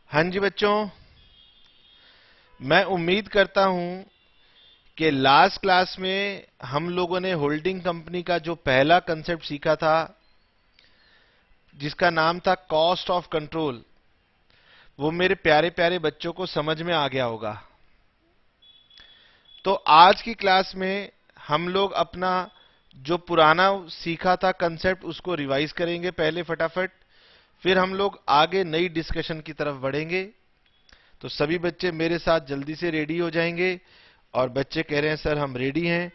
हाँ जी बच्चों, मैं उम्मीद करता हूं कि लास्ट क्लास में हम लोगों ने होल्डिंग कंपनी का जो पहला कंसेप्ट सीखा था, जिसका नाम था कॉस्ट ऑफ कंट्रोल, वो मेरे प्यारे प्यारे बच्चों को समझ में आ गया होगा। तो आज की क्लास में हम लोग अपना जो पुराना सीखा था कंसेप्ट उसको रिवाइज करेंगे पहले फटाफट, फिर हम लोग आगे नई डिस्कशन की तरफ बढ़ेंगे। तो सभी बच्चे मेरे साथ जल्दी से रेडी हो जाएंगे। और बच्चे कह रहे हैं सर हम रेडी हैं।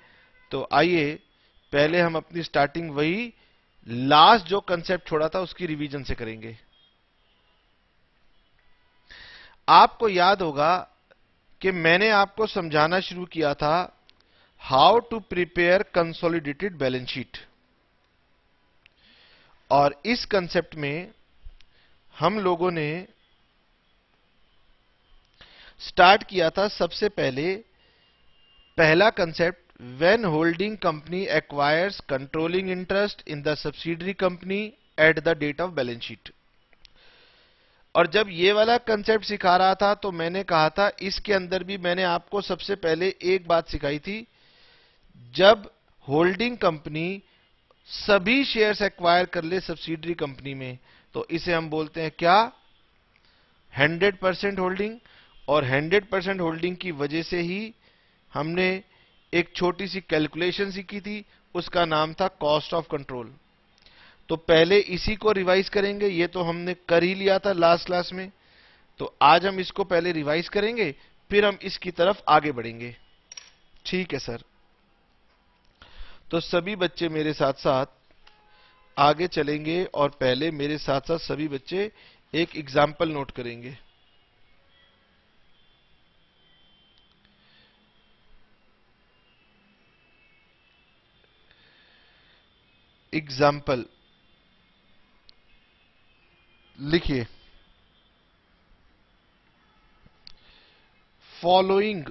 तो आइए पहले हम अपनी स्टार्टिंग वही लास्ट जो कंसेप्ट छोड़ा था उसकी रिवीजन से करेंगे। आपको याद होगा कि मैंने आपको समझाना शुरू किया था how to prepare consolidated balance sheet. और इस कंसेप्ट में हम लोगों ने स्टार्ट किया था सबसे पहले पहला concept, when holding company acquires controlling interest in the subsidiary company at the date of balance sheet. और जब ये वाला कंसेप्ट सिखा रहा था तो मैंने कहा था इसके अंदर भी मैंने आपको सबसे पहले एक बात सिखाई थी, जब होल्डिंग कंपनी सभी शेयर्स एक्वायर कर ले सब्सिडरी कंपनी में तो इसे हम बोलते हैं क्या, 100% होल्डिंग। और 100% होल्डिंग की वजह से ही हमने एक छोटी सी कैलकुलेशन सीखी थी, उसका नाम था कॉस्ट ऑफ कंट्रोल। तो पहले इसी को रिवाइज करेंगे, ये तो हमने कर ही लिया था लास्ट क्लास में। तो आज हम इसको पहले रिवाइज करेंगे, फिर हम इसकी तरफ आगे बढ़ेंगे। ठीक है सर। तो सभी बच्चे मेरे साथ साथ आगे चलेंगे और पहले मेरे साथ साथ सभी बच्चे एक एग्जाम्पल नोट करेंगे। एग्जाम्पल लिखिए, following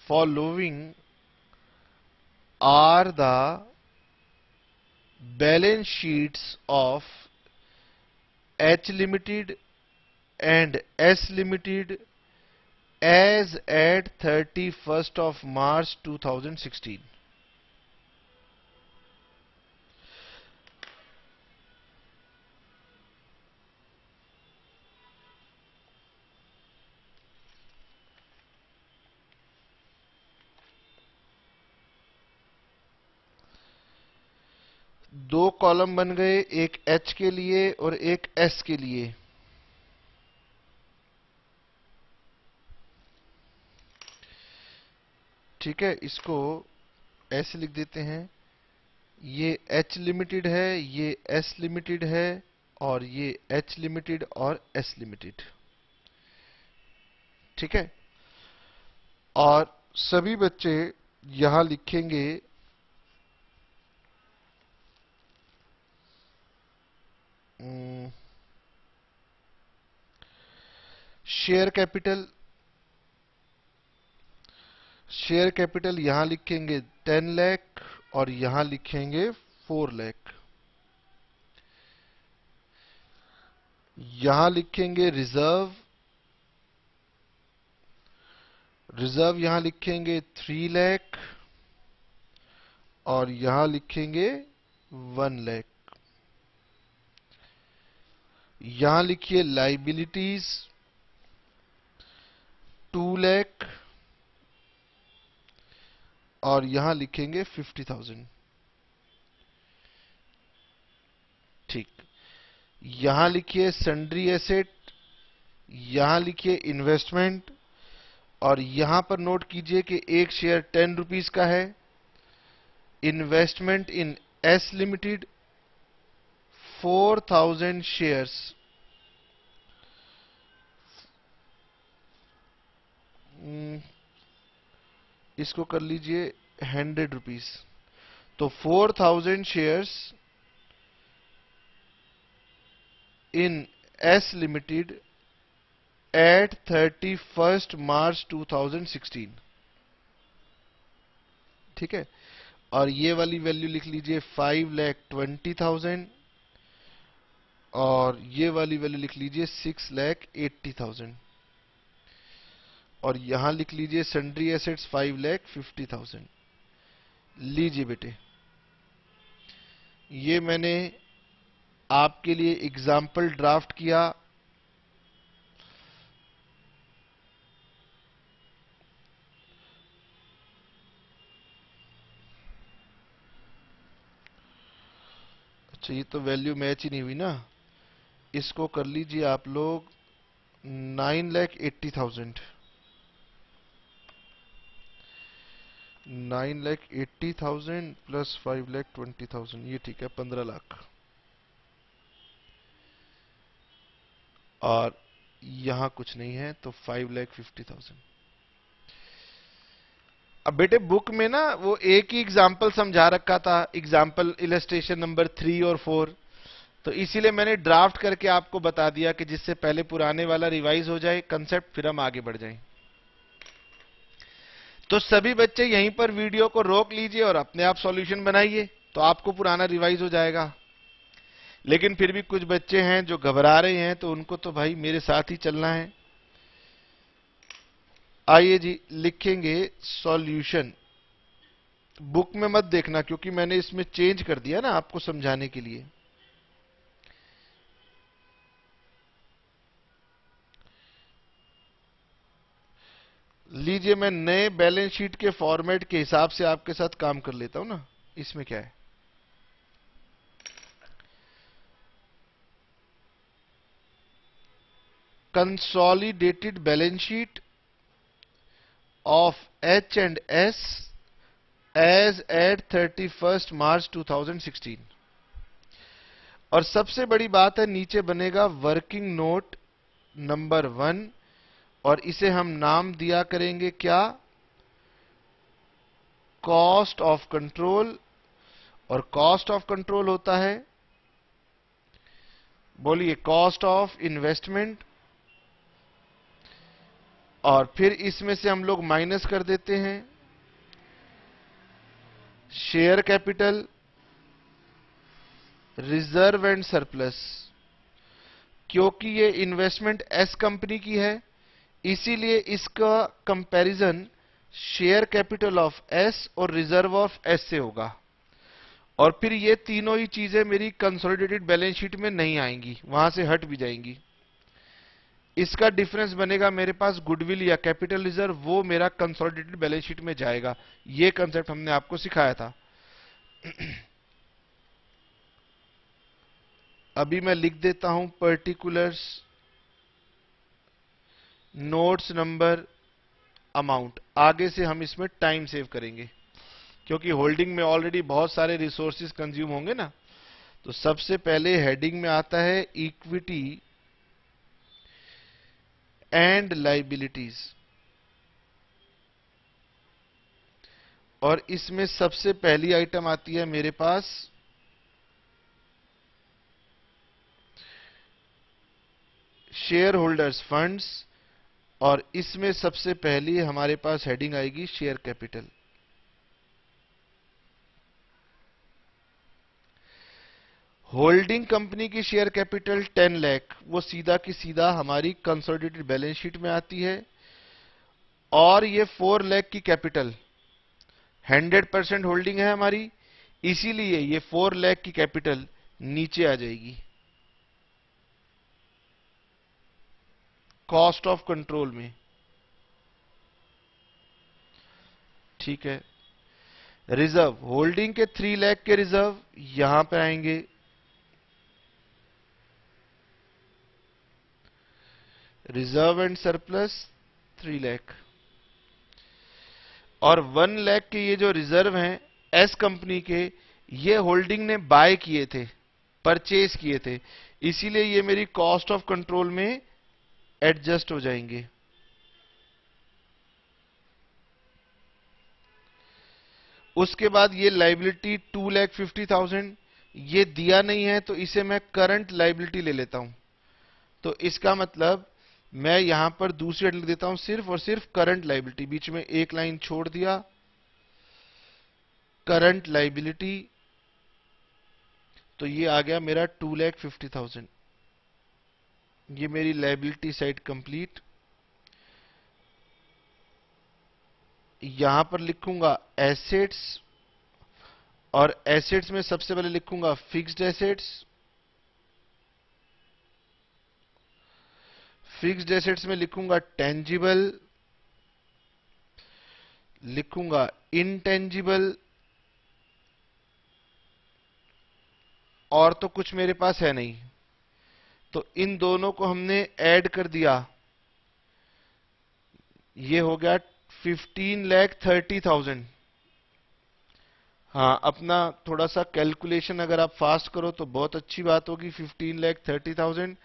following are the balance sheets of H Limited and S Limited as at 31st of March 2016। दो कॉलम बन गए, एक H के लिए और एक S के लिए। ठीक है, इसको ऐसे लिख देते हैं, ये H लिमिटेड है, ये S लिमिटेड है, और ये H लिमिटेड और S लिमिटेड। ठीक है। और सभी बच्चे यहां लिखेंगे शेयर कैपिटल। शेयर कैपिटल यहां लिखेंगे 10 लाख और यहां लिखेंगे 4 लाख। यहां लिखेंगे रिजर्व। रिजर्व यहां लिखेंगे 3 लाख और यहां लिखेंगे 1 लाख। यहां लिखिए लाइबिलिटीज 2 लाख और यहां लिखेंगे 50,000। ठीक। यहां लिखिए सन्ड्री एसेट, यहां लिखिए इन्वेस्टमेंट, और यहां पर नोट कीजिए कि एक शेयर 10 रुपीज का है। Investment in S limited 4,000 shares. इसको कर लीजिए 100 रुपीज। तो 4,000 shares in S limited at 31st March 2016। ठीक है। और ये वाली वैल्यू लिख लीजिए 5,20,000 और ये वाली वैल्यू लिख लीजिए 6,80,000 और यहां लिख लीजिए सन्ड्री एसेट्स 5,50,000। लीजिए बेटे, ये मैंने आपके लिए एग्जाम्पल ड्राफ्ट किया। अच्छा, ये तो वैल्यू मैच ही नहीं हुई ना। इसको कर लीजिए आप लोग 9,80,000। 9,80,000 प्लस 5,20,000, ये ठीक है 15 लाख। और यहां कुछ नहीं है तो 5,50,000। अब बेटे बुक में ना वो एक ही एग्जाम्पल समझा रखा था, एग्जाम्पल इलस्ट्रेशन नंबर 3 और 4, तो इसीलिए मैंने ड्राफ्ट करके आपको बता दिया कि जिससे पहले पुराने वाला रिवाइज हो जाए कंसेप्ट, फिर हम आगे बढ़ जाएं। तो सभी बच्चे यहीं पर वीडियो को रोक लीजिए और अपने आप सॉल्यूशन बनाइए, तो आपको पुराना रिवाइज हो जाएगा। लेकिन फिर भी कुछ बच्चे हैं जो घबरा रहे हैं, तो उनको तो भाई मेरे साथ ही चलना है। आइए जी, लिखेंगे सॉल्यूशन। बुक में मत देखना क्योंकि मैंने इसमें चेंज कर दिया ना आपको समझाने के लिए। लीजिए, मैं नए बैलेंस शीट के फॉर्मेट के हिसाब से आपके साथ काम कर लेता हूं ना। इसमें क्या है, consolidated balance sheet of H and S as at 31 March 2016। और सबसे बड़ी बात है, नीचे बनेगा वर्किंग नोट नंबर 1 और इसे हम नाम दिया करेंगे क्या, कॉस्ट ऑफ कंट्रोल। और कॉस्ट ऑफ कंट्रोल होता है, बोलिए, कॉस्ट ऑफ इन्वेस्टमेंट। और फिर इसमें से हम लोग माइनस कर देते हैं share capital, reserve and surplus. क्योंकि ये इन्वेस्टमेंट एस कंपनी की है, इसीलिए इसका comparison share capital of S और रिजर्व ऑफ एस से होगा। और फिर ये तीनों ही चीजें मेरी कंसोलिडेटेड बैलेंस शीट में नहीं आएंगी, वहां से हट भी जाएंगी। इसका डिफरेंस बनेगा मेरे पास गुडविल या कैपिटल रिजर्व, वो मेरा कंसोलिडेटेड बैलेंस शीट में जाएगा। ये कंसेप्ट हमने आपको सिखाया था। अभी मैं लिख देता हूं पर्टिकुलर्स नोट्स नंबर अमाउंट। आगे से हम इसमें टाइम सेव करेंगे क्योंकि होल्डिंग में ऑलरेडी बहुत सारे रिसोर्सेज कंज्यूम होंगे ना। तो सबसे पहले हेडिंग में आता है इक्विटी एंड लाइबिलिटीज, और इसमें सबसे पहली आइटम आती है मेरे पास शेयर होल्डर्स फंड्स, और इसमें सबसे पहली हमारे पास हेडिंग आएगी शेयर कैपिटल। होल्डिंग कंपनी की शेयर कैपिटल 10 लाख, वो सीधा की सीधा हमारी कंसोलिडेटेड बैलेंस शीट में आती है। और ये 4 लाख की कैपिटल 100% होल्डिंग है हमारी, इसीलिए ये 4 लाख की कैपिटल नीचे आ जाएगी कॉस्ट ऑफ कंट्रोल में। ठीक है, रिजर्व, होल्डिंग के 3 लाख के रिजर्व यहां पे आएंगे, रिजर्व एंड सरप्लस 3 लाख। और 1 लाख के ये जो रिजर्व हैं एस कंपनी के, ये होल्डिंग ने बाय किए थे, परचेज किए थे, इसीलिए ये मेरी कॉस्ट ऑफ कंट्रोल में एडजस्ट हो जाएंगे। उसके बाद ये लाइबिलिटी 2,50,000, ये दिया नहीं है तो इसे मैं करंट लाइबिलिटी ले लेता हूं। तो इसका मतलब मैं यहां पर दूसरी हेड लिख देता हूं, सिर्फ और सिर्फ करंट लाइबिलिटी, बीच में एक लाइन छोड़ दिया, करंट लाइबिलिटी। तो ये आ गया मेरा 2,50,000। ये मेरी लायबिलिटी साइड कंप्लीट। यहां पर लिखूंगा एसेट्स, और एसेट्स में सबसे पहले लिखूंगा फिक्स्ड एसेट्स। फिक्स्ड एसेट्स में लिखूंगा टेंजिबल, लिखूंगा इनटेंजिबल, और तो कुछ मेरे पास है नहीं, तो इन दोनों को हमने ऐड कर दिया। ये हो गया 15,30,000। हाँ, अपना थोड़ा सा कैलकुलेशन अगर आप फास्ट करो तो बहुत अच्छी बात होगी। 15,30,000,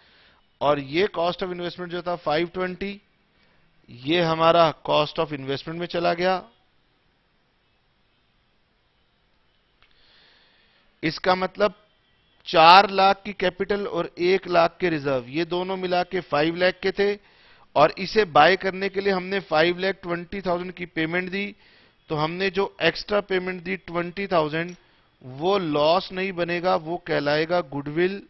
और ये कॉस्ट ऑफ इन्वेस्टमेंट जो था 520, ये हमारा कॉस्ट ऑफ इन्वेस्टमेंट में चला गया। इसका मतलब 4 लाख की कैपिटल और 1 लाख के रिजर्व, ये दोनों मिला के 5 लाख के थे, और इसे बाय करने के लिए हमने 5,20,000 की पेमेंट दी। तो हमने जो एक्स्ट्रा पेमेंट दी 20,000, वो लॉस नहीं बनेगा, वो कहलाएगा गुडविल,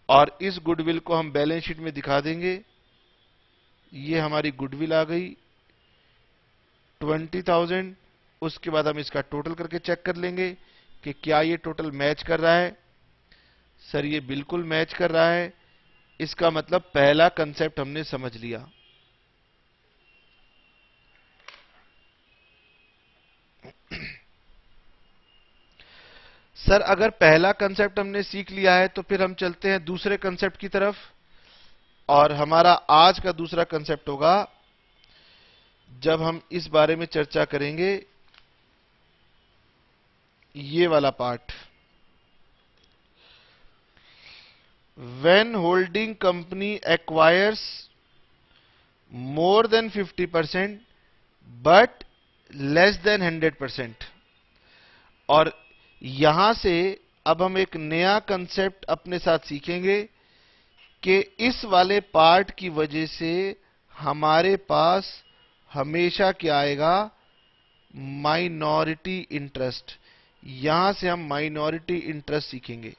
और इस गुडविल को हम बैलेंस शीट में दिखा देंगे। ये हमारी गुडविल आ गई 20,000। उसके बाद हम इसका टोटल करके चेक कर लेंगे कि क्या ये टोटल मैच कर रहा है। सर ये बिल्कुल मैच कर रहा है। इसका मतलब पहला कंसेप्ट हमने समझ लिया। सर अगर पहला कंसेप्ट हमने सीख लिया है तो फिर हम चलते हैं दूसरे कंसेप्ट की तरफ, और हमारा आज का दूसरा कंसेप्ट होगा, जब हम इस बारे में चर्चा करेंगे, ये वाला part. When holding company acquires more than 50% but less than 100%। और यहां से अब हम एक नया कंसेप्ट अपने साथ सीखेंगे कि इस वाले पार्ट की वजह से हमारे पास हमेशा क्या आएगा, माइनॉरिटी इंटरेस्ट। यहां से हम माइनॉरिटी इंटरेस्ट सीखेंगे।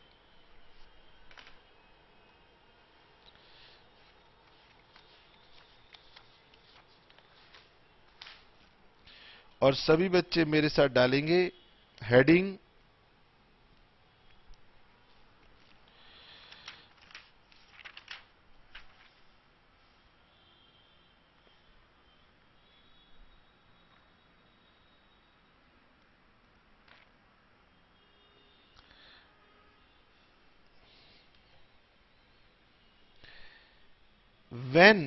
और सभी बच्चे मेरे साथ डालेंगे heading when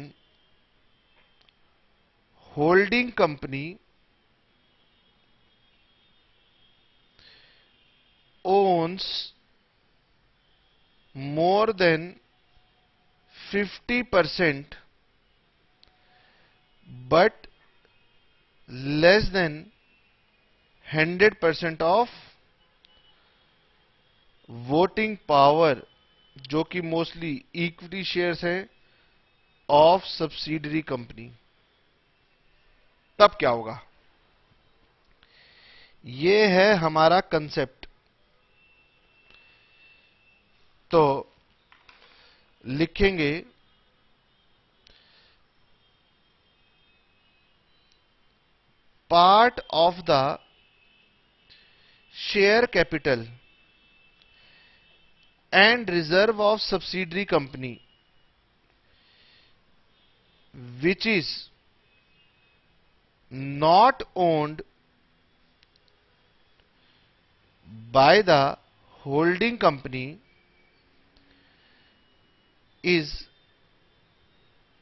holding company owns more than 50% but less than 100% of voting power, जो कि मोस्टली इक्विटी शेयर्स है ऑफ सब्सिडरी कंपनी, तब क्या होगा। ये है हमारा कंसेप्ट। तो लिखेंगे part of the share capital and reserve of subsidiary company which is not owned by the holding company is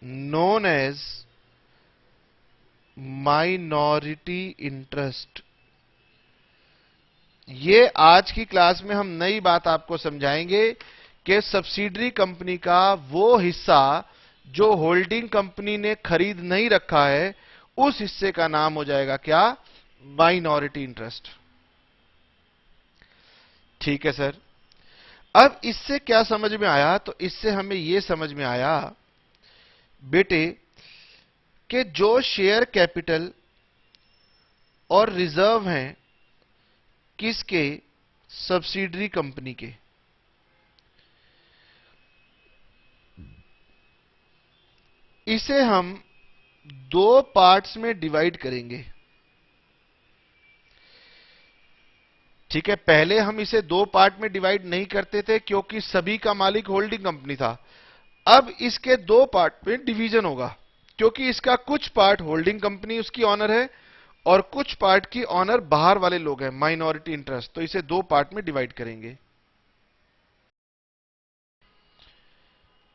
known as minority interest। ये आज की क्लास में हम नई बात आपको समझाएंगे कि सब्सिडरी कंपनी का वो हिस्सा जो होल्डिंग कंपनी ने खरीद नहीं रखा है, उस हिस्से का नाम हो जाएगा क्या, माइनॉरिटी इंटरेस्ट। ठीक है सर। अब इससे क्या समझ में आया, तो इससे हमें यह समझ में आया बेटे कि जो शेयर कैपिटल और रिजर्व हैं किसके, सब्सिडरी कंपनी के, इसे हम दो पार्ट्स में डिवाइड करेंगे। ठीक है, पहले हम इसे दो पार्ट में डिवाइड नहीं करते थे क्योंकि सभी का मालिक होल्डिंग कंपनी था। अब इसके दो पार्ट में डिवीजन होगा क्योंकि इसका कुछ पार्ट होल्डिंग कंपनी उसकी ऑनर है और कुछ पार्ट की ऑनर बाहर वाले लोग हैं, माइनॉरिटी इंटरेस्ट। तो इसे दो पार्ट में डिवाइड करेंगे।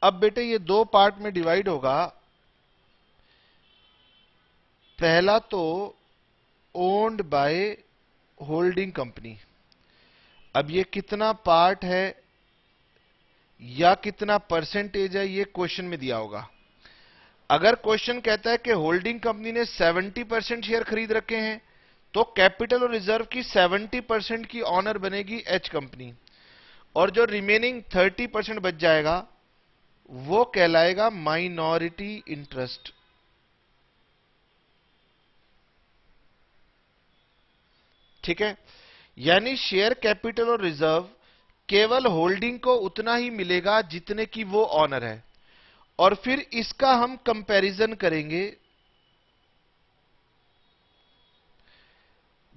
अब बेटे ये दो पार्ट में डिवाइड होगा। पहला तो ओन्ड बाय होल्डिंग कंपनी। अब ये कितना पार्ट है या कितना परसेंटेज है ये क्वेश्चन में दिया होगा। अगर क्वेश्चन कहता है कि होल्डिंग कंपनी ने 70% शेयर खरीद रखे हैं तो कैपिटल और रिजर्व की 70% की ऑनर बनेगी एच कंपनी और जो रिमेनिंग 30% बच जाएगा वो कहलाएगा माइनॉरिटी इंटरेस्ट। ठीक है, यानी शेयर कैपिटल और रिजर्व केवल होल्डिंग को उतना ही मिलेगा जितने की वो ऑनर है और फिर इसका हम कंपैरिजन करेंगे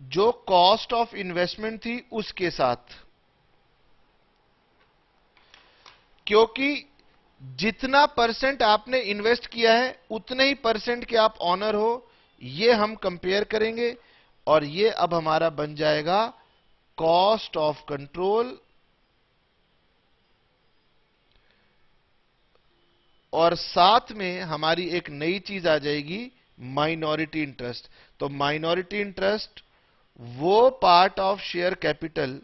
जो कॉस्ट ऑफ इन्वेस्टमेंट थी उसके साथ, क्योंकि जितना परसेंट आपने इन्वेस्ट किया है उतने ही परसेंट के आप ऑनर हो। ये हम कंपेयर करेंगे और ये अब हमारा बन जाएगा कॉस्ट ऑफ कंट्रोल और साथ में हमारी एक नई चीज आ जाएगी माइनॉरिटी इंटरेस्ट। तो माइनॉरिटी इंटरेस्ट वो part of share capital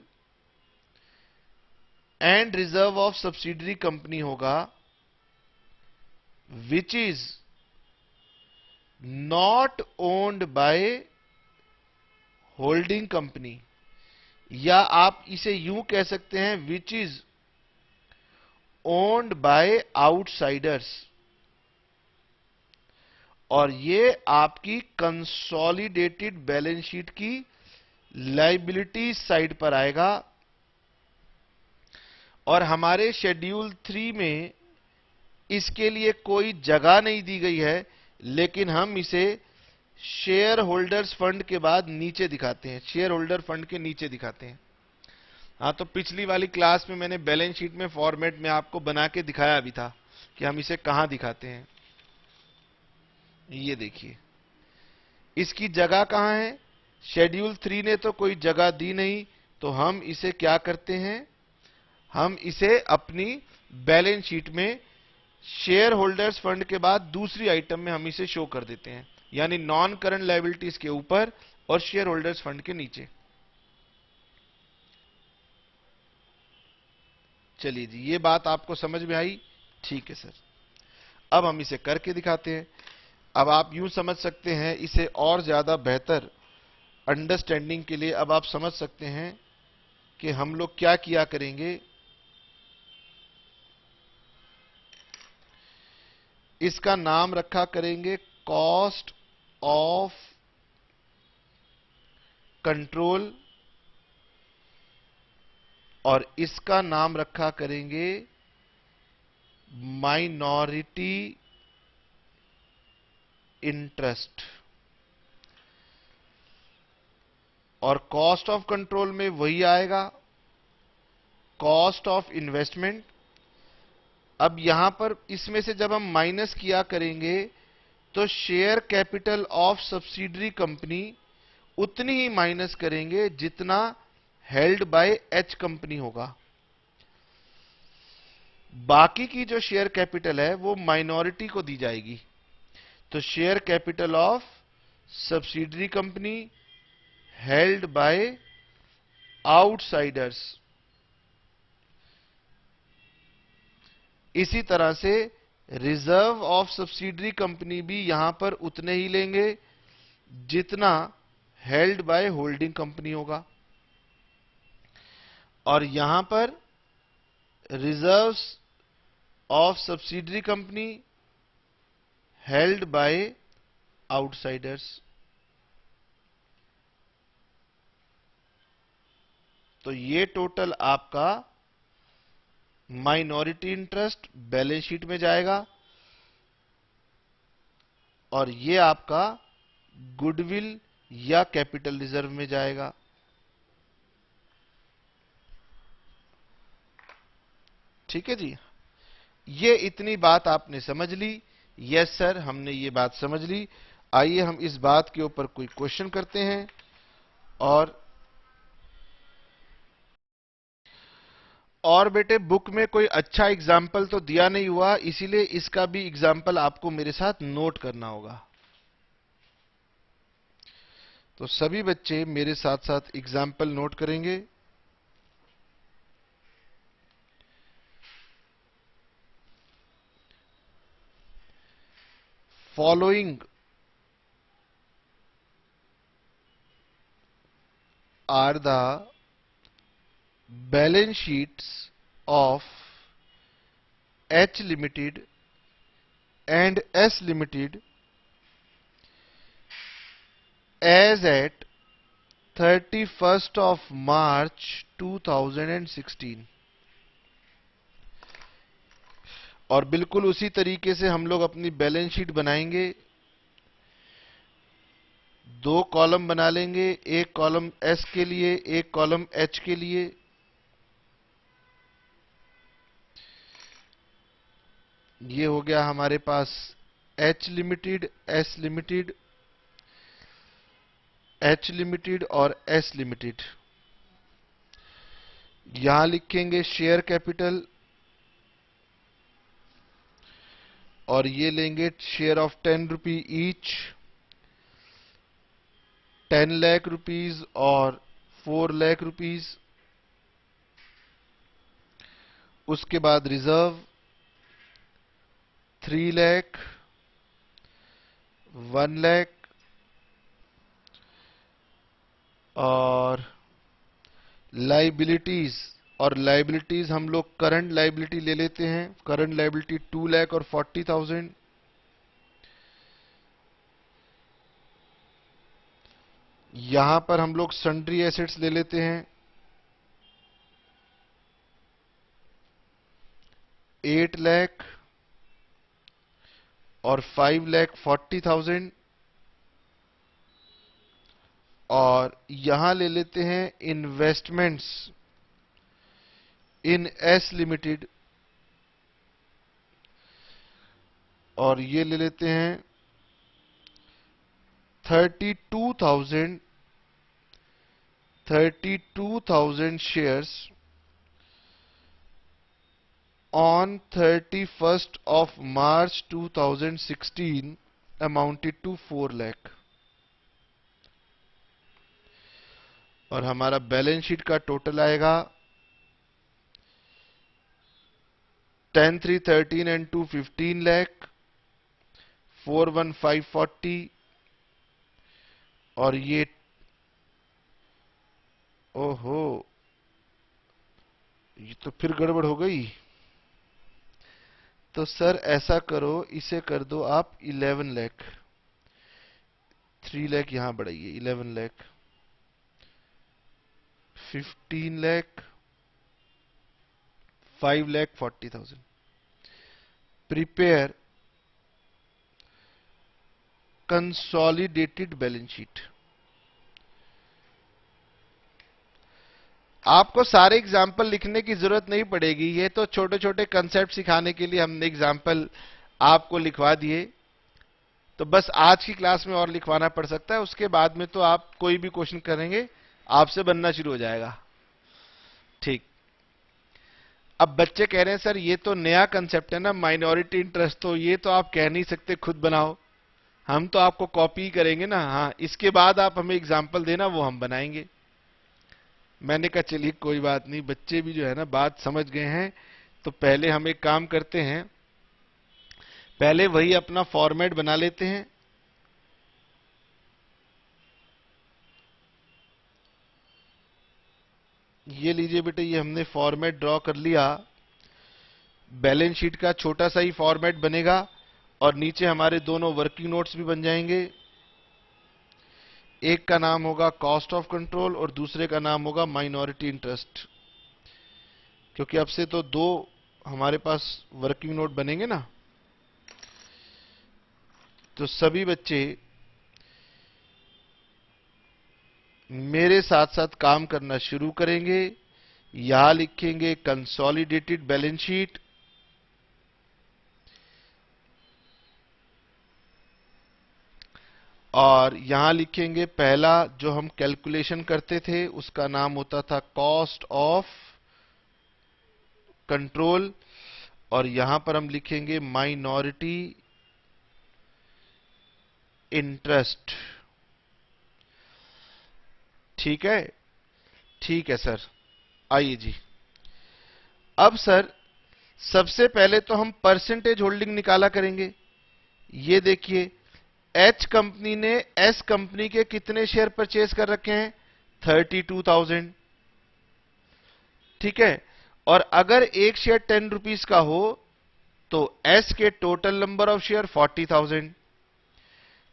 and reserve of subsidiary company होगा which is not owned by holding company, या आप इसे यूं कह सकते हैं which is owned by outsiders. और ये आपकी कंसोलिडेटेड बैलेंस शीट की लायबिलिटी साइड पर आएगा और हमारे शेड्यूल 3 में इसके लिए कोई जगह नहीं दी गई है, लेकिन हम इसे शेयर होल्डर्स फंड के बाद नीचे दिखाते हैं, शेयर होल्डर फंड के नीचे दिखाते हैं। हाँ, तो पिछली वाली क्लास में मैंने बैलेंस शीट में फॉर्मेट में आपको बना के दिखाया भी था कि हम इसे कहां दिखाते हैं। ये देखिए इसकी जगह कहां है। शेड्यूल 3 ने तो कोई जगह दी नहीं, तो हम इसे क्या करते हैं, हम इसे अपनी बैलेंस शीट में शेयर होल्डर्स फंड के बाद दूसरी आइटम में हम इसे शो कर देते हैं, यानी नॉन करंट लायबिलिटीज के ऊपर और शेयर होल्डर्स फंड के नीचे। चलिए जी, ये बात आपको समझ में आई। ठीक है सर, अब हम इसे करके दिखाते हैं। अब आप यूं समझ सकते हैं, इसे और ज्यादा बेहतर अंडरस्टैंडिंग के लिए अब आप समझ सकते हैं कि हम लोग क्या किया करेंगे। इसका नाम रखा करेंगे कॉस्ट ऑफ कंट्रोल और इसका नाम रखा करेंगे माइनॉरिटी इंटरेस्ट। और कॉस्ट ऑफ कंट्रोल में वही आएगा कॉस्ट ऑफ इन्वेस्टमेंट। अब यहां पर इसमें से जब हम माइनस किया करेंगे तो share capital of subsidiary company उतनी ही माइनस करेंगे जितना हेल्ड बाय एच कंपनी होगा। बाकी की जो शेयर कैपिटल है वो माइनॉरिटी को दी जाएगी। तो share capital of subsidiary company held by outsiders. इसी तरह से रिजर्व ऑफ सब्सिडरी कंपनी भी यहां पर उतने ही लेंगे जितना हेल्ड बाय होल्डिंग कंपनी होगा। और यहां पर reserves of subsidiary company held by outsiders. तो ये टोटल आपका माइनॉरिटी इंटरेस्ट बैलेंस शीट में जाएगा और ये आपका गुडविल या कैपिटल रिजर्व में जाएगा। ठीक है जी, ये इतनी बात आपने समझ ली। यस सर, हमने ये बात समझ ली। आइए हम इस बात के ऊपर कोई क्वेश्चन करते हैं। और बेटे बुक में कोई अच्छा एग्जाम्पल तो दिया नहीं हुआ, इसीलिए इसका भी एग्जाम्पल आपको मेरे साथ नोट करना होगा। तो सभी बच्चे मेरे साथ साथ एग्जाम्पल नोट करेंगे। Following are the balance sheets of H Limited and S Limited as at 31st of March 2016। और बिल्कुल उसी तरीके से हम लोग अपनी बैलेंस शीट बनाएंगे। दो कॉलम बना लेंगे, एक कॉलम एस के लिए, एक कॉलम एच के लिए। ये हो गया हमारे पास H limited, S limited, H limited और एस लिमिटेड। यहां लिखेंगे शेयर कैपिटल और ये लेंगे share of 10 rupee each, 10 lakh rupees और 4 लाख रुपीज। उसके बाद रिजर्व 3 लाख, 1 लाख और लाइबिलिटीज। और लाइबिलिटीज हम लोग करंट लाइबिलिटी ले लेते हैं। करंट लाइबिलिटी 2 लाख और 40,000। यहां पर हम लोग सन्ड्री एसेट्स ले लेते हैं 8 लाख और 5 लाख 40,000। और यहां ले लेते हैं इन्वेस्टमेंट्स इन एस लिमिटेड और ये ले लेते हैं 32,000 shares on 31st of March 2016 amounted to 4 lakh। और हमारा बैलेंस शीट का टोटल आएगा 10, 3, 13 and 2 15 lakh, 4, 1, 5 40 और ये ओहो, ये तो फिर गड़बड़ हो गई। तो सर ऐसा करो, इसे कर दो आप 11 लाख, 3 लाख यहां बढ़ाइए, 11 lakh, 15 lakh, 5 lakh 40,000। Prepare consolidated balance sheet. आपको सारे एग्जाम्पल लिखने की जरूरत नहीं पड़ेगी, ये तो छोटे छोटे कंसेप्ट सिखाने के लिए हमने एग्जाम्पल आपको लिखवा दिए। तो बस आज की क्लास में और लिखवाना पड़ सकता है, उसके बाद में तो आप कोई भी क्वेश्चन करेंगे आपसे बनना शुरू हो जाएगा। ठीक, अब बच्चे कह रहे हैं सर ये तो नया कंसेप्ट है ना, माइनॉरिटी इंटरेस्ट, तो ये तो आप कह नहीं सकते खुद बनाओ, हम तो आपको कॉपी करेंगे ना। हाँ, इसके बाद आप हमें एग्जाम्पल देना, वो हम बनाएंगे। मैंने कहा चलिए कोई बात नहीं, बच्चे भी जो है ना बात समझ गए हैं। तो पहले हम एक काम करते हैं, पहले वही अपना फॉर्मेट बना लेते हैं। ये लीजिए बेटे, ये हमने फॉर्मेट ड्रॉ कर लिया। बैलेंस शीट का छोटा सा ही फॉर्मेट बनेगा और नीचे हमारे दोनों वर्किंग नोट्स भी बन जाएंगे। एक का नाम होगा कॉस्ट ऑफ कंट्रोल और दूसरे का नाम होगा माइनॉरिटी इंटरेस्ट, क्योंकि अब से तो दो हमारे पास वर्किंग नोट बनेंगे ना। तो सभी बच्चे मेरे साथ साथ काम करना शुरू करेंगे। यहां लिखेंगे कंसोलिडेटेड बैलेंस शीट, और यहां लिखेंगे पहला जो हम कैलकुलेशन करते थे उसका नाम होता था कॉस्ट ऑफ कंट्रोल, और यहां पर हम लिखेंगे माइनॉरिटी इंटरेस्ट। ठीक है, ठीक है सर। आइए जी, अब सर सबसे पहले तो हम परसेंटेज होल्डिंग निकाला करेंगे। ये देखिए, एच कंपनी ने एस कंपनी के कितने शेयर परचेज कर रखे हैं? 32,000। ठीक है, और अगर एक शेयर 10 रुपीस का हो तो एस के टोटल नंबर ऑफ शेयर 40,000।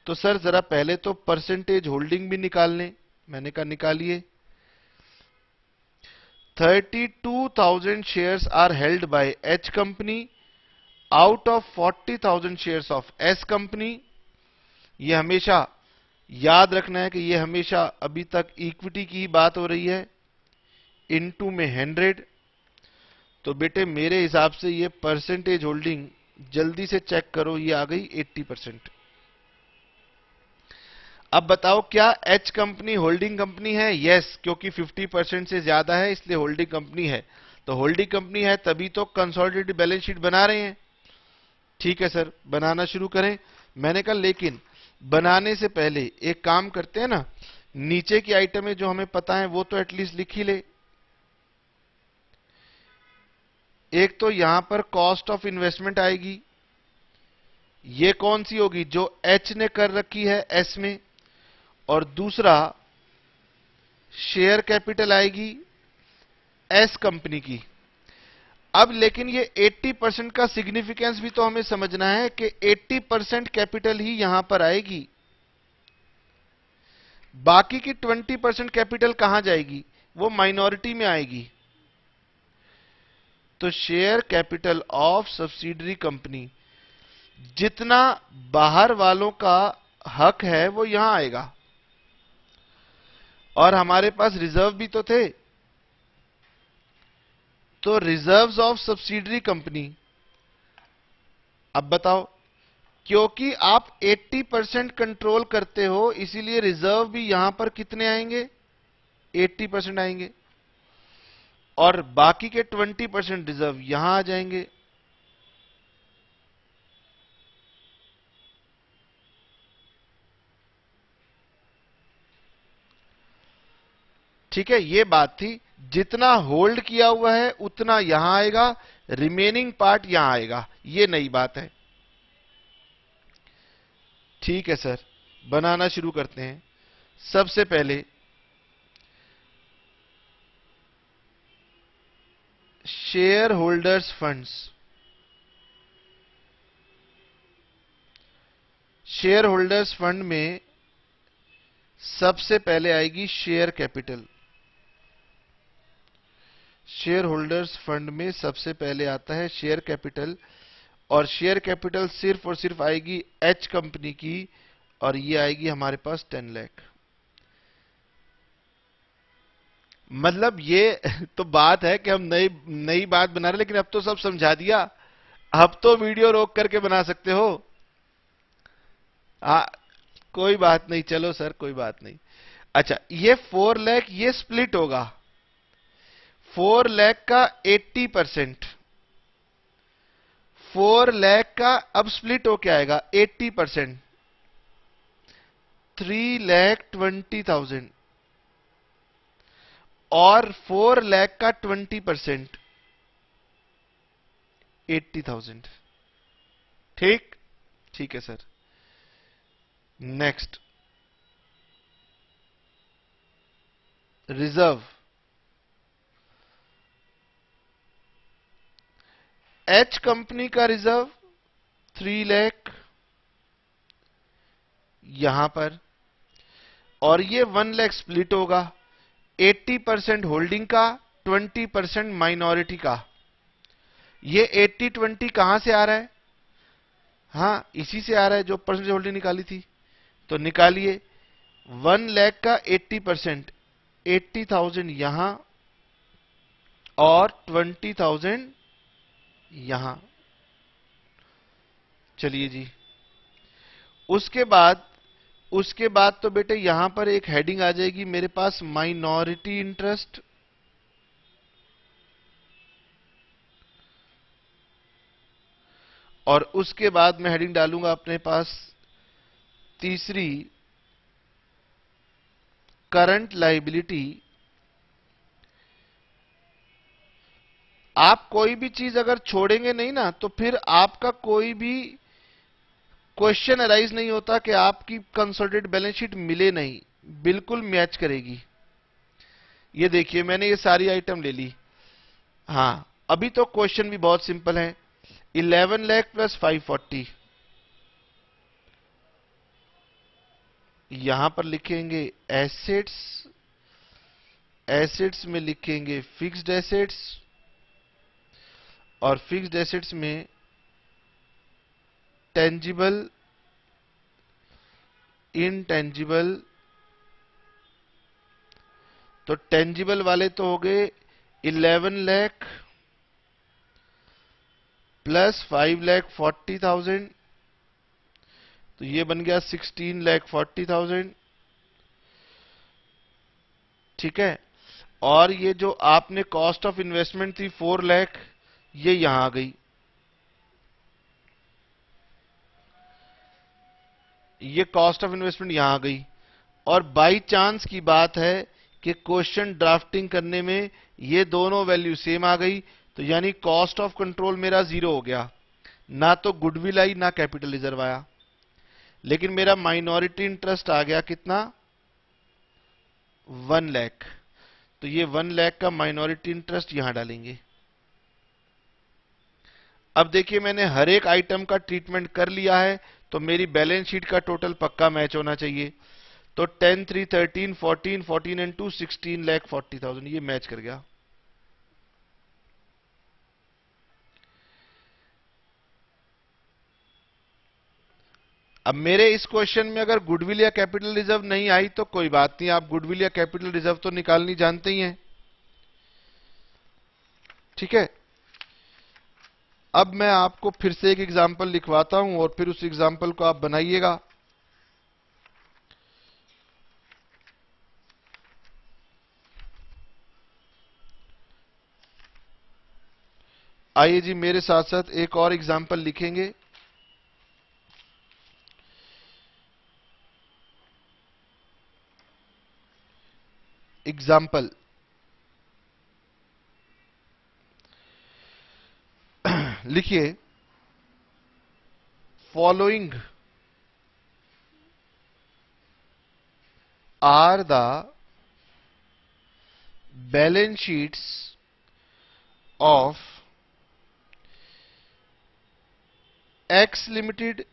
तो सर जरा पहले तो परसेंटेज होल्डिंग भी निकाल लें। मैंने कहा निकालिए। 32,000 shares are held by H company out of 40,000 shares of S company। ये हमेशा याद रखना है कि ये हमेशा अभी तक इक्विटी की ही बात हो रही है। इनटू में 100। तो बेटे मेरे हिसाब से ये परसेंटेज होल्डिंग जल्दी से चेक करो, ये आ गई 80%। अब बताओ क्या एच कंपनी होल्डिंग कंपनी है? यस, क्योंकि 50% से ज्यादा है इसलिए होल्डिंग कंपनी है। तो होल्डिंग कंपनी है तभी तो कंसोलिडेटेड बैलेंस शीट बना रहे हैं। ठीक है सर, बनाना शुरू करें। मैंने कहा लेकिन बनाने से पहले एक काम करते हैं ना, नीचे की आइटमें जो हमें पता है वो तो एटलीस्ट लिख ही ले। एक तो यहां पर कॉस्ट ऑफ इन्वेस्टमेंट आएगी, ये कौन सी होगी? जो एच ने कर रखी है एस में। और दूसरा शेयर कैपिटल आएगी एस कंपनी की। अब लेकिन ये 80% का सिग्निफिकेंस भी तो हमें समझना है कि 80% कैपिटल ही यहां पर आएगी, बाकी की 20% कैपिटल कहां जाएगी? वो माइनॉरिटी में आएगी। तो share capital of subsidiary company, जितना बाहर वालों का हक है वो यहां आएगा। और हमारे पास रिजर्व भी तो थे, तो रिजर्व्स ऑफ सब्सिडरी कंपनी। अब बताओ, क्योंकि आप 80% कंट्रोल करते हो इसीलिए रिजर्व भी यहां पर कितने आएंगे? 80% आएंगे, और बाकी के 20% रिजर्व यहां आ जाएंगे। ठीक है, ये बात थी। जितना होल्ड किया हुआ है उतना यहां आएगा, रिमेनिंग पार्ट यहां आएगा। ये नई बात है। ठीक है सर, बनाना शुरू करते हैं। सबसे पहले share holders funds. Share holders fund में सबसे पहले आएगी share capital. Share holders fund में सबसे पहले आता है शेयर कैपिटल, और शेयर कैपिटल सिर्फ और सिर्फ आएगी एच कंपनी की, और ये आएगी हमारे पास 10 लाख। मतलब ये तो बात है कि हम नई नई बात बना रहे, लेकिन अब तो सब समझा दिया। अब तो वीडियो रोक करके बना सकते हो। आ, कोई बात नहीं, चलो सर कोई बात नहीं। अच्छा, ये 4 लाख ये स्प्लिट होगा। 4 लाख का 80%, 4 लाख का अब स्प्लिट हो क्या आएगा? 80%, 3,20,000, और 4 लाख का 20%, 80,000। ठीक, ठीक है sir. Next, reserve. H company का रिजर्व 3 लाख यहां पर, और ये 1 लाख स्प्लिट होगा 80% होल्डिंग का, 20% माइनॉरिटी का। ये 80-20 कहां से आ रहा है? हाँ, इसी से आ रहा है जो परसेंटेज होल्डिंग निकाली थी। तो निकालिए 1 लाख का 80%, 80,000 यहां और 20,000 यहां। चलिए जी, उसके बाद तो बेटे यहां पर एक हेडिंग आ जाएगी मेरे पास, माइनॉरिटी इंटरेस्ट। और उसके बाद मैं हेडिंग डालूंगा अपने पास तीसरी, करंट लायबिलिटी। आप कोई भी चीज अगर छोड़ेंगे नहीं ना, तो फिर आपका कोई भी क्वेश्चन अराइज नहीं होता कि आपकी कंसोलिडेटेड बैलेंस शीट मिले नहीं, बिल्कुल मैच करेगी। ये देखिए मैंने ये सारी आइटम ले ली। हाँ, अभी तो क्वेश्चन भी बहुत सिंपल है। 11 लाख प्लस 540, यहां पर लिखेंगे एसेट्स, एसेट्स में लिखेंगे फिक्स्ड एसेट्स, और फिक्स्ड एसेट्स में टेंजिबल, इनटेंजिबल। तो टेंजिबल वाले तो हो गए 11 लाख प्लस 5,40,000, तो ये बन गया 16,40,000। ठीक है। और ये जो आपने कॉस्ट ऑफ इन्वेस्टमेंट थी 4 लाख, ये यहां आ गई। ये कॉस्ट ऑफ इन्वेस्टमेंट यहां आ गई। और बाई चांस की बात है कि क्वेश्चन ड्राफ्टिंग करने में ये दोनों वैल्यू सेम आ गई, तो यानी कॉस्ट ऑफ कंट्रोल मेरा 0 हो गया। ना तो गुडविल आई ना कैपिटल रिजर्व आया, लेकिन मेरा माइनॉरिटी इंटरेस्ट आ गया कितना, 1 लाख। तो ये 1 लाख का माइनॉरिटी इंटरेस्ट यहां डालेंगे। अब देखिए मैंने हर एक आइटम का ट्रीटमेंट कर लिया है, तो मेरी बैलेंस शीट का टोटल पक्का मैच होना चाहिए। तो 10, 3, 13, 14, 14 एंड 2, 16,40,000, ये मैच कर गया। अब मेरे इस क्वेश्चन में अगर गुडविल या कैपिटल रिजर्व नहीं आई तो कोई बात नहीं, आप गुडविल या कैपिटल रिजर्व तो निकालनी जानते ही हैं। ठीक है। अब मैं आपको फिर से एक एग्जांपल लिखवाता हूं और फिर उस एग्जांपल को आप बनाइएगा। आइए जी, मेरे साथ साथ एक और एग्जांपल लिखेंगे। एग्जाम्पल, लिखिए following are the balance sheets of X limited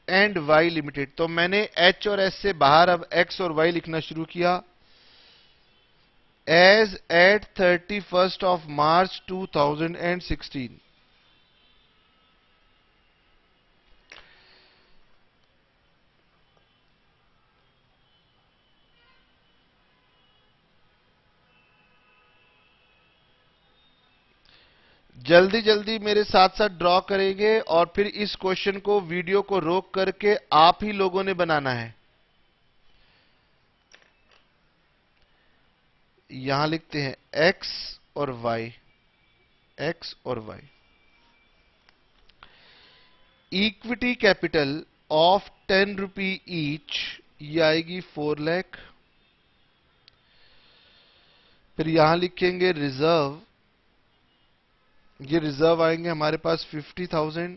and Y limited. तो मैंने एच और एस से बाहर अब एक्स और वाई लिखना शुरू किया। As at 31st of March 2016। जल्दी जल्दी मेरे साथ साथ ड्रॉ करेंगे और फिर इस क्वेश्चन को, वीडियो को रोक करके आप ही लोगों ने बनाना है। यहां लिखते हैं एक्स और वाई, एक्स और Y. Equity capital of 10 rupee each, ये आएगी 4 लाख। फिर यहां लिखेंगे रिजर्व, ये रिजर्व आएंगे हमारे पास 50,000।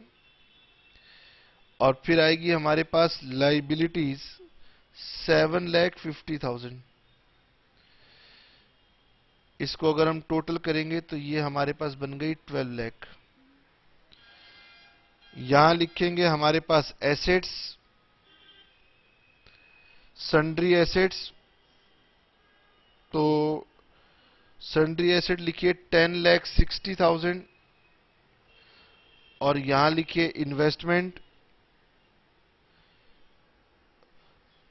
और फिर आएगी हमारे पास लाइबिलिटीज 7,50,000। इसको अगर हम टोटल करेंगे तो ये हमारे पास बन गई 12 लाख। यहां लिखेंगे हमारे पास एसेट्स, सन्ड्री एसेट्स। तो सन्ड्री एसेट लिखिए 10,60,000। और यहां लिखिए इन्वेस्टमेंट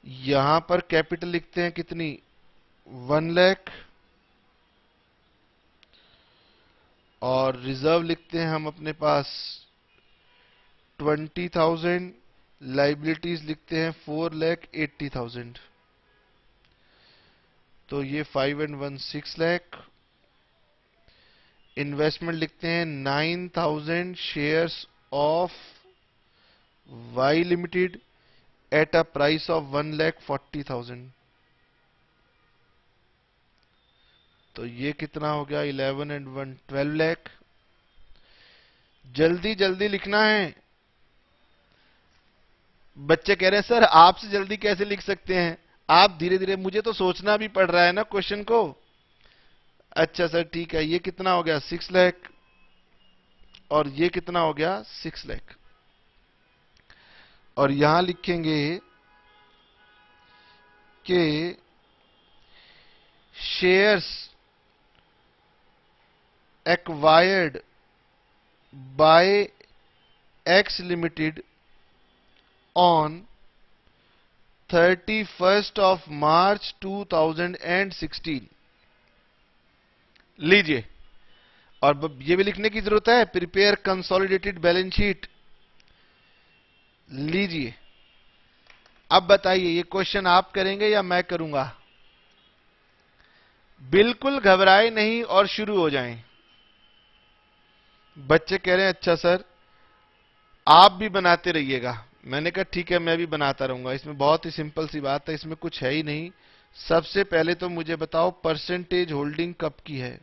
यहां पर कैपिटल लिखते हैं कितनी, 1 लाख, और रिजर्व लिखते हैं हम अपने पास 20,000, लाइबिलिटीज लिखते हैं 4,80,000। तो ये 5 and 1 6 लाख। इन्वेस्टमेंट लिखते हैं 9,000 shares of Y limited at a price of 1,40,000। तो ये कितना हो गया, 11 and 1 12 लाख। जल्दी जल्दी लिखना है। बच्चे कह रहे हैं सर आपसे जल्दी कैसे लिख सकते हैं, आप धीरे धीरे, मुझे तो सोचना भी पड़ रहा है ना क्वेश्चन को। अच्छा सर ठीक है, ये कितना हो गया 6 लाख, और ये कितना हो गया 6 लाख। और यहां लिखेंगे कि shares acquired by x limited on 31st of March 2016। लीजिए, और ये भी लिखने की जरूरत है, प्रिपेयर कंसोलिडेटेड बैलेंस शीट। लीजिए, अब बताइए ये क्वेश्चन आप करेंगे या मैं करूंगा। बिल्कुल घबराए नहीं और शुरू हो जाएं। बच्चे कह रहे हैं अच्छा सर आप भी बनाते रहिएगा। मैंने कहा ठीक है मैं भी बनाता रहूंगा। इसमें बहुत ही सिंपल सी बात है, इसमें कुछ है ही नहीं। सबसे पहले तो मुझे बताओ परसेंटेज होल्डिंग कब की है।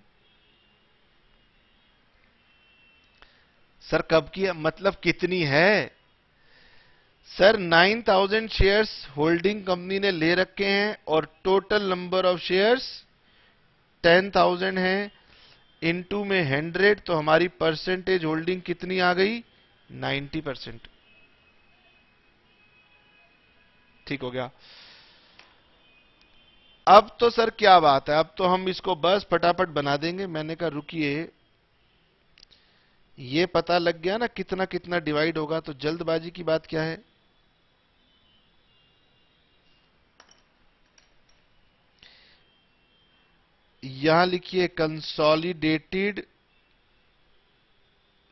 सर कब की है मतलब कितनी है। सर 9,000 शेयर्स होल्डिंग कंपनी ने ले रखे हैं और टोटल नंबर ऑफ शेयर्स 10,000 है, इनटू में 100, तो हमारी परसेंटेज होल्डिंग कितनी आ गई 90%। ठीक हो गया। अब तो सर क्या बात है, अब तो हम इसको बस फटाफट बना देंगे। मैंने कहा रुकिए, ये पता लग गया ना कितना कितना डिवाइड होगा, तो जल्दबाजी की बात क्या है। यहां लिखिए consolidated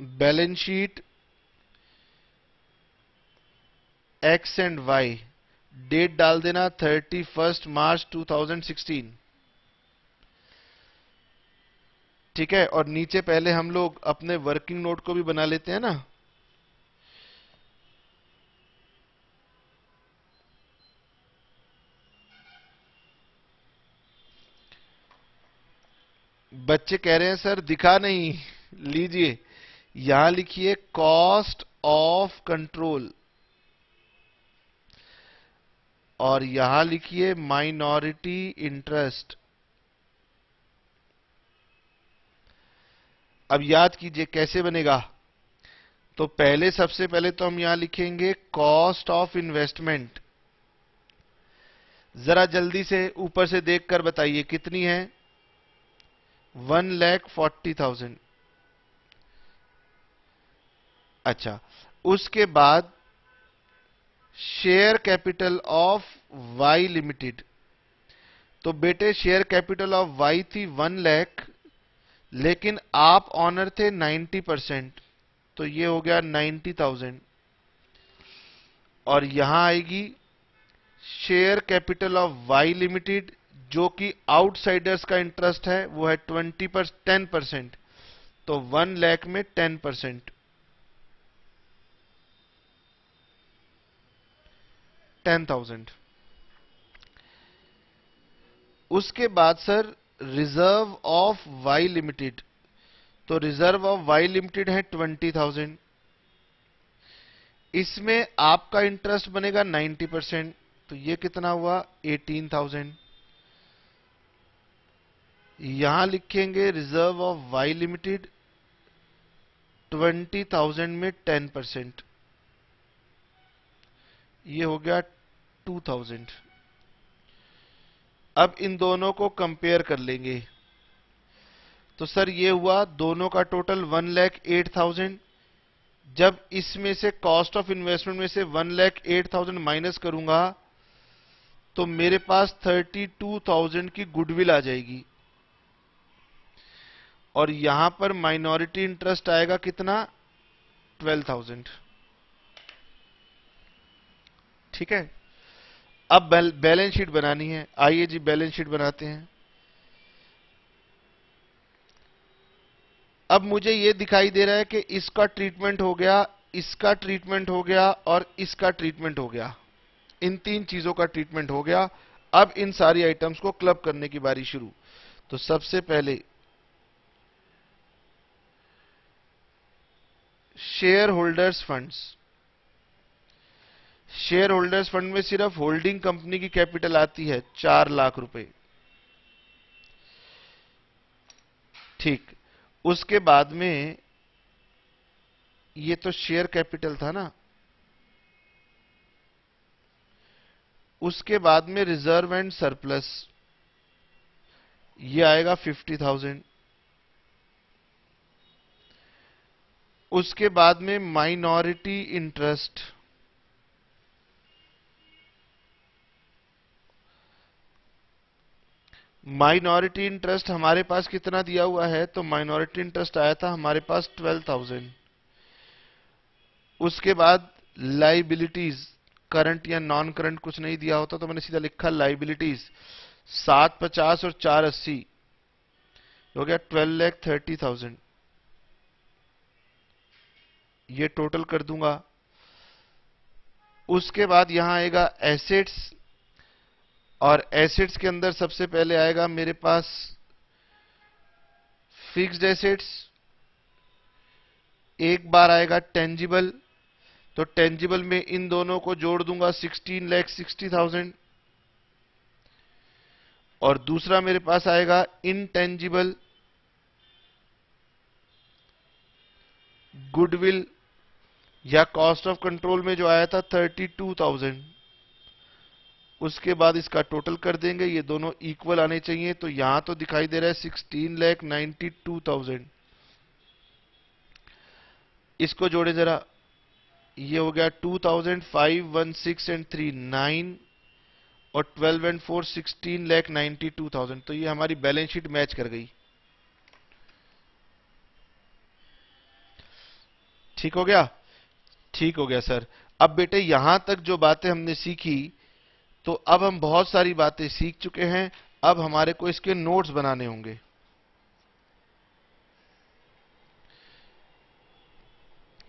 balance sheet X and Y, date डाल देना 31 मार्च 2016। ठीक है, और नीचे पहले हम लोग अपने वर्किंग नोट को भी बना लेते हैं ना। बच्चे कह रहे हैं सर दिखा नहीं। लीजिए, यहां लिखिए कॉस्ट ऑफ कंट्रोल, और यहां लिखिए माइनॉरिटी इंटरेस्ट। अब याद कीजिए कैसे बनेगा। तो पहले, सबसे पहले तो हम यहां लिखेंगे कॉस्ट ऑफ इन्वेस्टमेंट। जरा जल्दी से ऊपर से देखकर बताइए कितनी है, 1,40,000। अच्छा, उसके बाद share capital of Y limited. तो बेटे शेयर कैपिटल ऑफ वाई थी 1 लाख, लेकिन आप ऑनर थे 90%, तो ये हो गया 90,000। और यहां आएगी share capital of Y limited, जो कि आउटसाइडर्स का इंटरेस्ट है, वो है 10%। तो 1 लाख में 10%, 10,000। उसके बाद sir reserve of Y limited. तो रिजर्व ऑफ वाई लिमिटेड है 20,000। इसमें आपका इंटरेस्ट बनेगा 90%, तो ये कितना हुआ 18,000। यहां लिखेंगे रिजर्व ऑफ वाई लिमिटेड 20,000 में 10%, ये हो गया 2,000। अब इन दोनों को कंपेयर कर लेंगे। तो सर ये हुआ दोनों का टोटल 1,08,000। जब इसमें से कॉस्ट ऑफ इन्वेस्टमेंट में से 1,08,000 माइनस करूंगा, तो मेरे पास 32,000 की गुडविल आ जाएगी, और यहां पर माइनॉरिटी इंटरेस्ट आएगा कितना, 12,000। ठीक है, अब बैलेंस शीट बनानी है। आइए जी बैलेंस शीट बनाते हैं। अब मुझे यह दिखाई दे रहा है कि इसका ट्रीटमेंट हो गया, इसका ट्रीटमेंट हो गया और इसका ट्रीटमेंट हो गया। इन तीन चीजों का ट्रीटमेंट हो गया। अब इन सारी आइटम्स को क्लब करने की बारी शुरू। तो सबसे पहले share holders funds. Share holders fund में सिर्फ होल्डिंग कंपनी की कैपिटल आती है 4 लाख रुपए। ठीक, उसके बाद में ये तो शेयर कैपिटल था ना, उसके बाद में रिजर्व एंड सरप्लस, ये आएगा 50,000। उसके बाद में माइनॉरिटी इंटरेस्ट, माइनॉरिटी इंटरेस्ट हमारे पास कितना दिया हुआ है, तो माइनॉरिटी इंटरेस्ट आया था हमारे पास 12,000। उसके बाद लाइबिलिटीज, करंट या नॉन करंट कुछ नहीं दिया होता तो मैंने सीधा लिखा लाइबिलिटीज, 750 और 480 हो गया 12,30,000। ये टोटल कर दूंगा। उसके बाद यहां आएगा एसेट्स, और एसेट्स के अंदर सबसे पहले आएगा मेरे पास फिक्स्ड एसेट्स, एक बार आएगा टेंजिबल, तो टेंजिबल में इन दोनों को जोड़ दूंगा 16,60,000, और दूसरा मेरे पास आएगा इनटेंजिबल, गुडविल या कॉस्ट ऑफ कंट्रोल में जो आया था 32,000। उसके बाद इसका टोटल कर देंगे, ये दोनों इक्वल आने चाहिए, तो यहां तो दिखाई दे रहा है 16,92,000। इसको जोड़े जरा, ये हो गया 2,000, 5, 1, 6 एंड 3 9, और 12 एंड 4 16,92,000। तो ये हमारी बैलेंस शीट मैच कर गई। ठीक हो गया, ठीक हो गया सर। अब बेटे यहां तक जो बातें हमने सीखी, तो अब हम बहुत सारी बातें सीख चुके हैं। अब हमारे को इसके नोट्स बनाने होंगे।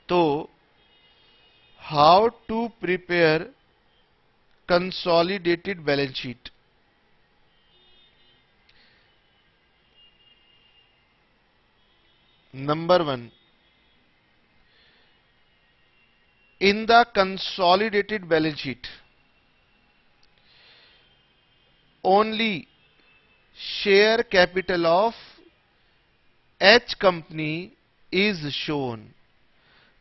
तो how to prepare consolidated balance sheet. Number 1, in the consolidated balance sheet only share capital of H company is shown।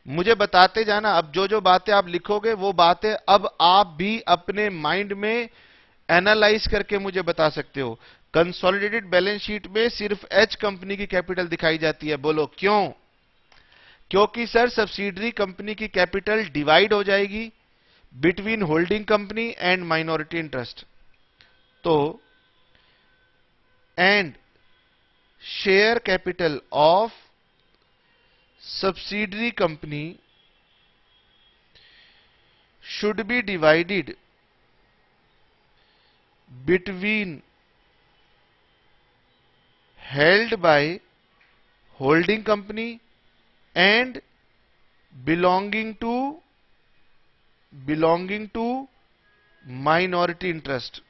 मुझे बताते जाना, अब जो जो बातें आप लिखोगे वो बातें अब आप भी अपने माइंड में एनालाइज करके मुझे बता सकते हो। कंसोलिडेटेड बैलेंस शीट में सिर्फ एच कंपनी की कैपिटल दिखाई जाती है, बोलो क्यों? क्योंकि सर सब्सिडरी कंपनी की कैपिटल डिवाइड हो जाएगी between holding company and minority interest. तो and share capital of subsidiary company should be divided between held by holding company and belonging to minority interest।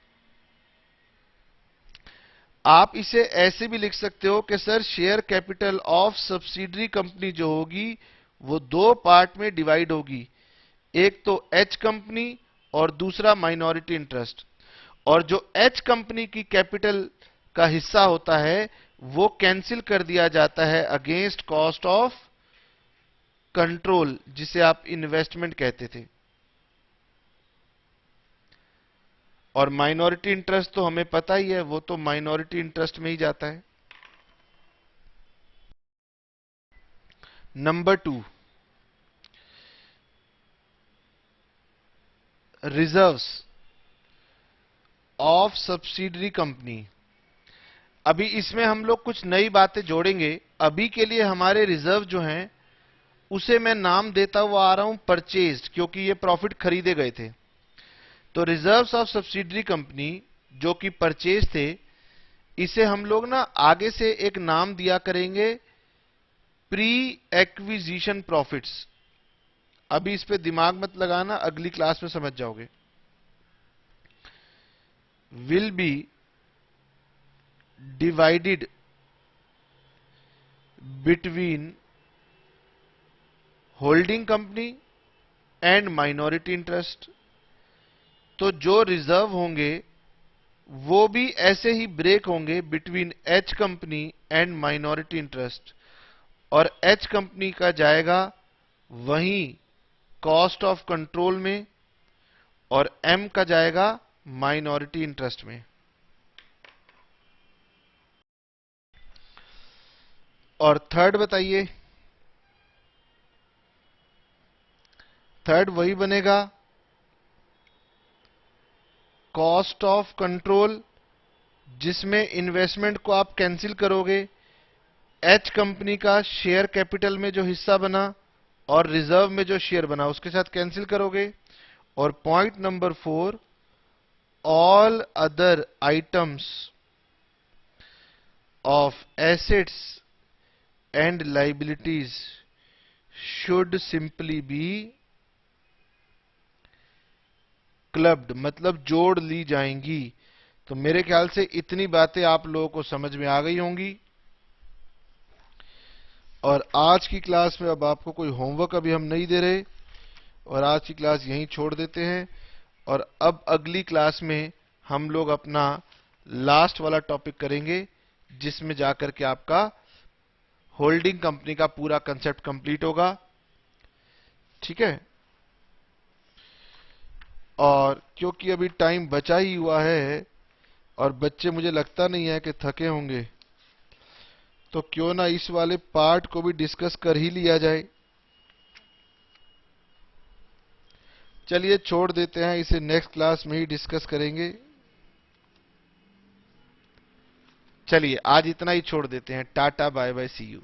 आप इसे ऐसे भी लिख सकते हो कि sir share capital of subsidiary company जो होगी वो दो पार्ट में डिवाइड होगी, एक तो एच कंपनी और दूसरा माइनॉरिटी इंटरेस्ट। और जो एच कंपनी की कैपिटल का हिस्सा होता है वो कैंसिल कर दिया जाता है अगेंस्ट कॉस्ट ऑफ कंट्रोल, जिसे आप इन्वेस्टमेंट कहते थे। और माइनॉरिटी इंटरेस्ट तो हमें पता ही है, वो तो माइनॉरिटी इंटरेस्ट में ही जाता है। Number 2, reserves. Of subsidiary company. अभी इसमें हम लोग कुछ नई बातें जोड़ेंगे। अभी के लिए हमारे रिजर्व जो हैं उसे मैं नाम देता हुआ आ रहा हूं परचेज्ड, क्योंकि ये प्रॉफिट खरीदे गए थे। तो रिजर्व्स ऑफ सब्सिडरी कंपनी जो कि परचेज थे, इसे हम लोग ना आगे से एक नाम दिया करेंगे प्री एक्विजिशन प्रॉफिट्स। अभी इस पे दिमाग मत लगाना, अगली क्लास में समझ जाओगे। Will be divided between holding company and minority interest. तो जो रिजर्व होंगे वो भी ऐसे ही ब्रेक होंगे between H company and minority interest, और एच कंपनी का जाएगा वहीं कॉस्ट ऑफ कंट्रोल में, और एम का जाएगा माइनॉरिटी इंटरेस्ट में। और थर्ड बताइए। थर्ड वही बनेगा कॉस्ट ऑफ कंट्रोल, जिसमें इन्वेस्टमेंट को आप कैंसिल करोगे। एच कंपनी का शेयर कैपिटल में जो हिस्सा बना और रिजर्व में जो शेयर बना उसके साथ कैंसिल करोगे। और point number 4, all other items of assets and liabilities should simply be clubbed, मतलब जोड़ ली जाएंगी। तो मेरे ख्याल से इतनी बातें आप लोगों को समझ में आ गई होंगी। और आज की क्लास में अब आपको कोई होमवर्क अभी हम नहीं दे रहे, और आज की क्लास यहीं छोड़ देते हैं। और अब अगली क्लास में हम लोग अपना लास्ट वाला टॉपिक करेंगे, जिसमें जाकर के आपका होल्डिंग कंपनी का पूरा कंसेप्ट कंप्लीट होगा। ठीक है। और क्योंकि अभी टाइम बचा ही हुआ है और बच्चे मुझे लगता नहीं है कि थके होंगे, तो क्यों ना इस वाले पार्ट को भी डिस्कस कर ही लिया जाए। चलिए छोड़ देते हैं, इसे नेक्स्ट क्लास में ही डिस्कस करेंगे। चलिए आज इतना ही छोड़ देते हैं। Tata bye bye, see you.